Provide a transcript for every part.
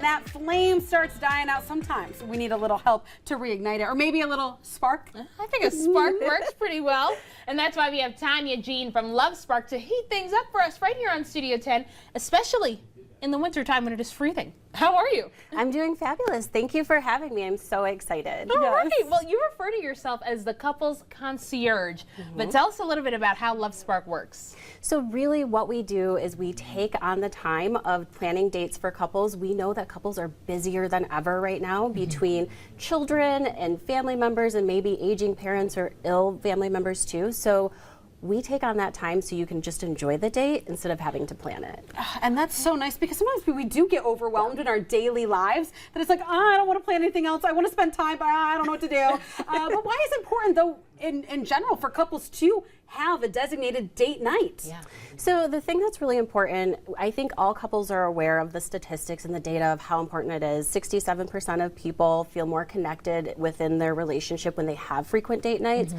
that flame starts dying out, sometimes we need a little help to reignite it, or maybe a little spark. I think a spark works pretty well, and that's why we have Tonya Jean from Love Spark to heat things up for us right here on Studio 10, especially in the wintertime when it is freezing. How are you? I'm doing fabulous. Thank you for having me. I'm so excited. All right. Well, you refer to yourself as the couple's concierge, but tell us a little bit about how Love Spark works. So really what we do is we take on the time of planning dates for couples. We know that couples are busier than ever right now between children and family members and maybe aging parents or ill family members too. So we take on that time so you can just enjoy the date instead of having to plan it. And that's so nice, because sometimes we do get overwhelmed in our daily lives that it's like, oh, I don't want to plan anything else. I want to spend time, but I don't know what to do. But why is it important, though, in general, for couples to have a designated date night? Yeah. So the thing that's really important, I think all couples are aware of the statistics and the data of how important it is. 67% of people feel more connected within their relationship when they have frequent date nights.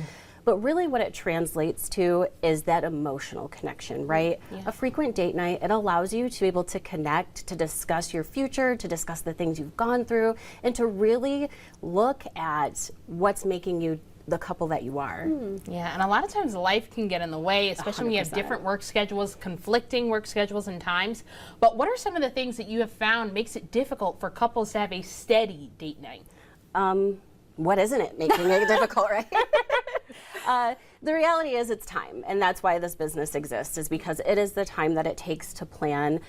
But really what it translates to is that emotional connection, right? Yeah. A frequent date night, it allows you to be able to connect, to discuss your future, to discuss the things you've gone through, and to really look at what's making you the couple that you are. Yeah, and a lot of times life can get in the way, especially when you have different work schedules, conflicting work schedules and times. But what are some of the things that you have found makes it difficult for couples to have a steady date night? What isn't it making it difficult, right? The reality is it's time, and that's why this business exists, is because it is the time that it takes to plan,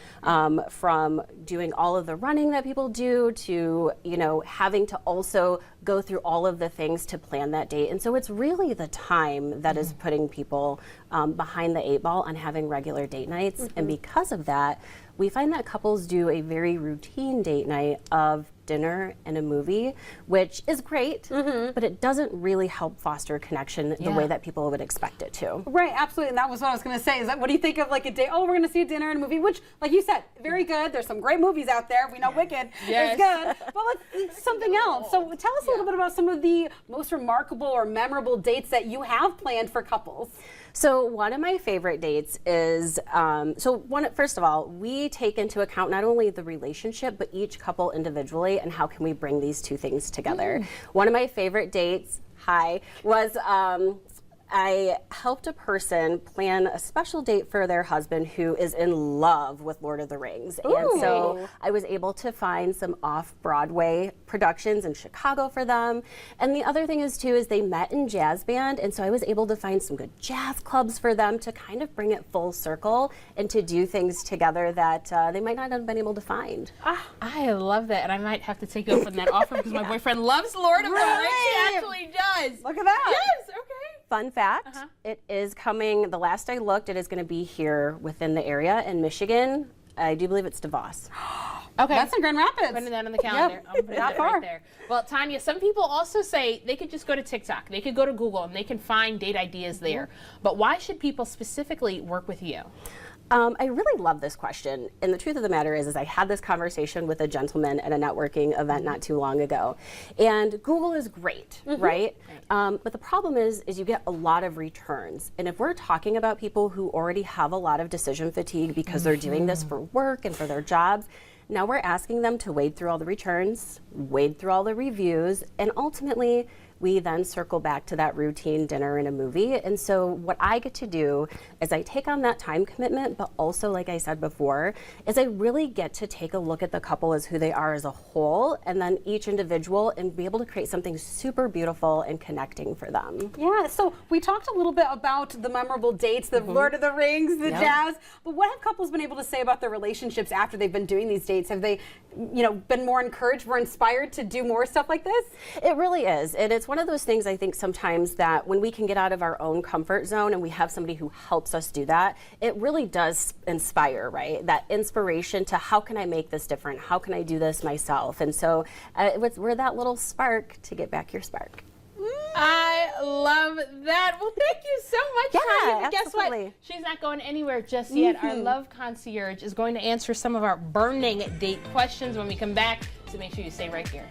from doing all of the running that people do to, you know, having to also go through all of the things to plan that date. And so it's really the time that is putting people behind the eight ball on having regular date nights. And because of that, we find that couples do a very routine date night of dinner and a movie, which is great, but it doesn't really help foster connection the way that people would expect it to. Right, absolutely, and that was what I was going to say. Is that, what do you think of like a day? Oh, we're going to see a dinner and a movie, which, like you said, very good. There's some great movies out there. We know Wicked is good, but let's something else. So tell us a little bit about some of the most remarkable or memorable dates that you have planned for couples. So one of my favorite dates is, first of all, we take into account not only the relationship, but each couple individually, and how can we bring these two things together. One of my favorite dates, was I helped a person plan a special date for their husband who is in love with Lord of the Rings. And so I was able to find some off-Broadway productions in Chicago for them. And the other thing is too, is they met in jazz band, and so I was able to find some good jazz clubs for them to kind of bring it full circle and to do things together that they might not have been able to find. I love that, and I might have to take you up on that offer because my boyfriend loves Lord of the Rings. He actually does. Look at that. Yes, okay. Fun fact, it is coming, the last I looked, it is going to be here within the area in Michigan. I do believe it's DeVos. Okay. That's in Grand Rapids. Putting that on the calendar. I'm putting that right there. Well, Tonya, some people also say they could just go to TikTok, they could go to Google, and they can find date ideas there. But why should people specifically work with you? I really love this question, and the truth of the matter is I had this conversation with a gentleman at a networking event not too long ago, and Google is great, right? But the problem is you get a lot of returns, and if we're talking about people who already have a lot of decision fatigue because they're doing this for work and for their jobs, now we're asking them to wade through all the returns, wade through all the reviews, and ultimately we then circle back to that routine dinner and a movie. And so what I get to do is I take on that time commitment, but also, like I said before, is I really get to take a look at the couple as who they are as a whole, and then each individual, and be able to create something super beautiful and connecting for them. Yeah, so we talked a little bit about the memorable dates, the Lord of the Rings, the jazz, but what have couples been able to say about their relationships after they've been doing these dates? Have they, you know, been more encouraged, more inspired to do more stuff like this? It really is, and it's one of those things I think sometimes that when we can get out of our own comfort zone and we have somebody who helps us do that, it really does inspire, right? That inspiration to how can I make this different? How can I do this myself? And so we're that little spark to get back your spark. I love that. Well, thank you so much, Tonya. Yeah, Guess what? She's not going anywhere just yet. Our Love Concierge is going to answer some of our burning date questions when we come back, so make sure you stay right here.